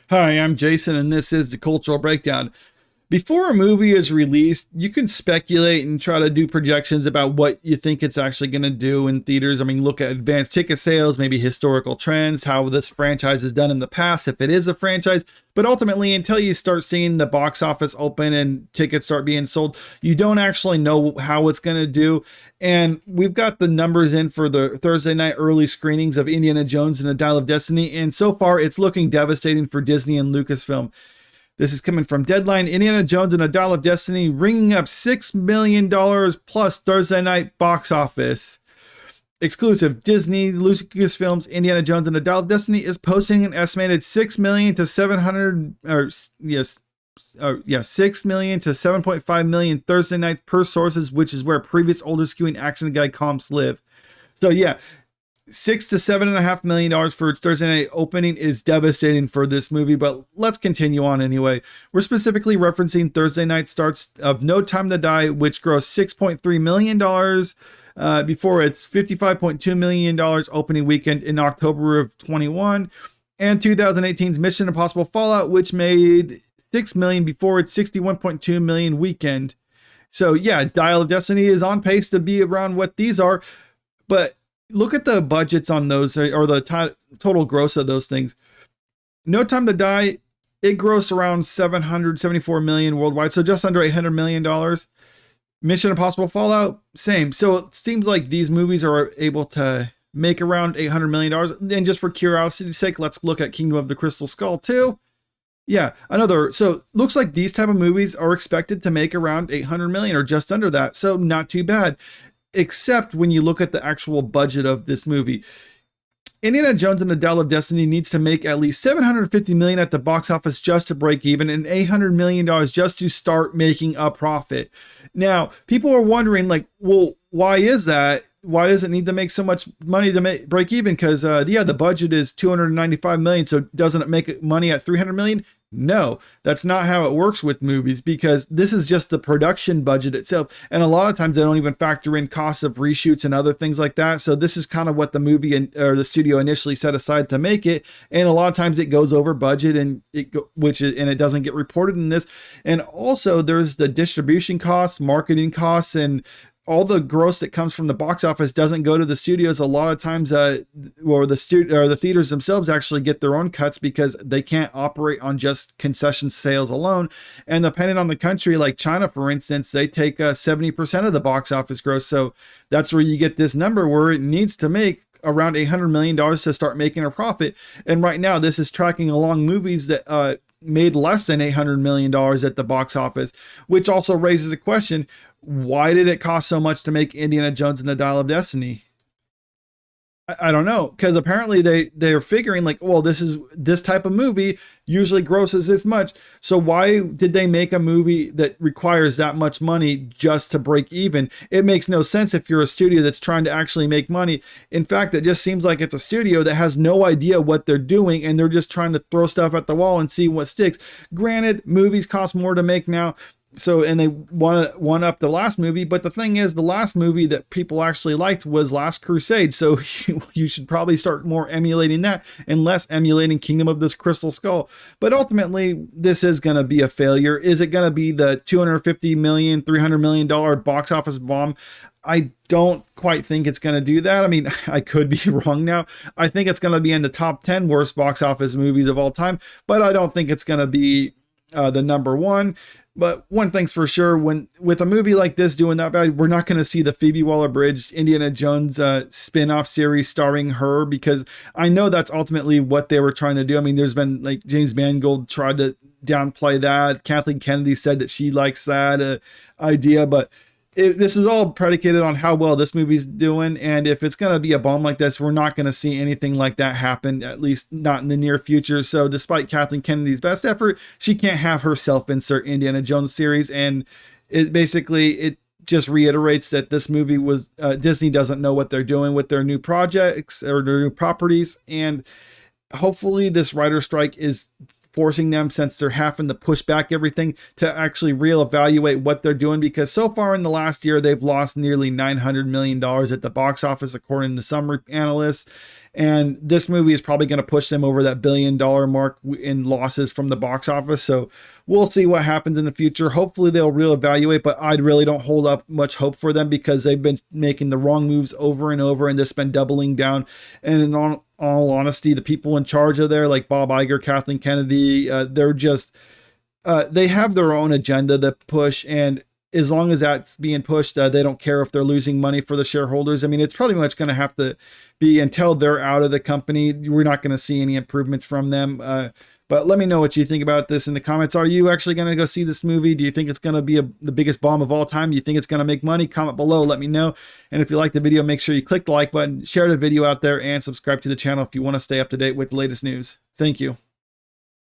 Hi, I'm Jason, and this is the Cultural Breakdown. Before a movie is released, you can speculate and try to do projections about what you think it's actually going to do in theaters. I mean, look at advanced ticket sales, maybe historical trends, how this franchise has done in the past, if it is a franchise. But ultimately, until you start seeing the box office open and tickets start being sold, you don't actually know how it's going to do. And we've got the numbers in for the Thursday night early screenings of Indiana Jones and the Dial of Destiny. And so far, it's looking devastating for Disney and Lucasfilm. This is coming from Deadline. Indiana Jones and a Dial of Destiny ringing up $6 million plus Thursday night box office. Exclusive Disney, Lucasfilm's Indiana Jones and a Dial of Destiny is posting an estimated 6 million to 700 or yes 6 million to 7.5 million Thursday night per sources, which is where previous older skewing action guide comps live. So yeah, $6 to $7.5 million for its Thursday night opening is devastating for this movie, but let's continue on anyway. We're specifically referencing Thursday night starts of No Time to Die, which grossed $6.3 million before its $55.2 million opening weekend in October of 21, and 2018's Mission Impossible Fallout, which made $6 million before its $61.2 million weekend. So yeah, Dial of Destiny is on pace to be around what these are, but look at the budgets on those, or the total gross of those things. No Time to Die, it grossed around 774 million worldwide, so just under $800 million. Mission Impossible Fallout, same. So it seems like these movies are able to make around $800 million. And just for curiosity's sake, let's look at Kingdom of the Crystal Skull too. Yeah, another. So looks like these type of movies are expected to make around 800 million or just under that. So not too bad. Except when you look at the actual budget of this movie. Indiana Jones and the Dial of Destiny needs to make at least $750 million at the box office just to break even, and $800 million just to start making a profit. Now, people are wondering, like, well, why is that? Why does it need to make so much money to break even? Because the budget is $295 million, so doesn't it make money at $300 million? No, that's not how it works with movies, because this is just the production budget itself. And a lot of times they don't even factor in costs of reshoots and other things like that. So this is kind of what the movie or the studio initially set aside to make it. And a lot of times it goes over budget, and it doesn't get reported in this. And also there's the distribution costs, marketing costs, and all the gross that comes from the box office doesn't go to the studios. A lot of times, or the theaters themselves actually get their own cuts because they can't operate on just concession sales alone. And depending on the country, like China, for instance, they take 70% of the box office gross. So that's where you get this number where it needs to make around $800 million to start making a profit. And right now, this is tracking along movies that made less than $800 million at the box office, which also raises a question. Why did it cost so much to make Indiana Jones and the Dial of Destiny? I don't know, because apparently they're figuring like, well, this type of movie usually grosses this much. So why did they make a movie that requires that much money just to break even? It makes no sense if you're a studio that's trying to actually make money. In fact, it just seems like it's a studio that has no idea what they're doing, and they're just trying to throw stuff at the wall and see what sticks. Granted, movies cost more to make now. So, and they want to one up the last movie, but the thing is, the last movie that people actually liked was Last Crusade. So you should probably start more emulating that and less emulating Kingdom of this Crystal Skull. But ultimately, this is going to be a failure. Is it going to be the $250 million, $300 million box office bomb? I don't quite think it's going to do that. I mean, I could be wrong now. I think it's going to be in the top 10 worst box office movies of all time, but I don't think it's going to be the number one. But one thing's for sure, with a movie like this doing that bad, we're not going to see the Phoebe Waller-Bridge Indiana Jones spin-off series starring her, because I know that's ultimately what they were trying to do. I mean, there's been like James Mangold tried to downplay that. Kathleen Kennedy said that she likes that idea, but this is all predicated on how well this movie's doing. And if it's going to be a bomb like this, we're not going to see anything like that happen, at least not in the near future. So despite Kathleen Kennedy's best effort, she can't have herself insert Indiana Jones series. And it just reiterates that this movie was Disney doesn't know what they're doing with their new projects or their new properties. And hopefully this writer strike is forcing them, since they're having to push back everything, to actually reevaluate what they're doing, because so far in the last year, they've lost nearly $900 million at the box office, according to some analysts. And this movie is probably going to push them over that $1 billion mark in losses from the box office. So we'll see what happens in the future. Hopefully they'll reevaluate, but I really don't hold up much hope for them, because they've been making the wrong moves over and over, and just been doubling down. And in all honesty, the people in charge of there, like Bob Iger, Kathleen Kennedy, they're just, they have their own agenda to push. And as long as that's being pushed, they don't care if they're losing money for the shareholders. I mean, it's probably much going to have to be until they're out of the company. We're not going to see any improvements from them. But let me know what you think about this in the comments. Are you actually going to go see this movie? Do you think it's going to be the biggest bomb of all time? Do you think it's going to make money? Comment below. Let me know. And if you like the video, make sure you click the like button, share the video out there, and subscribe to the channel if you want to stay up to date with the latest news. Thank you.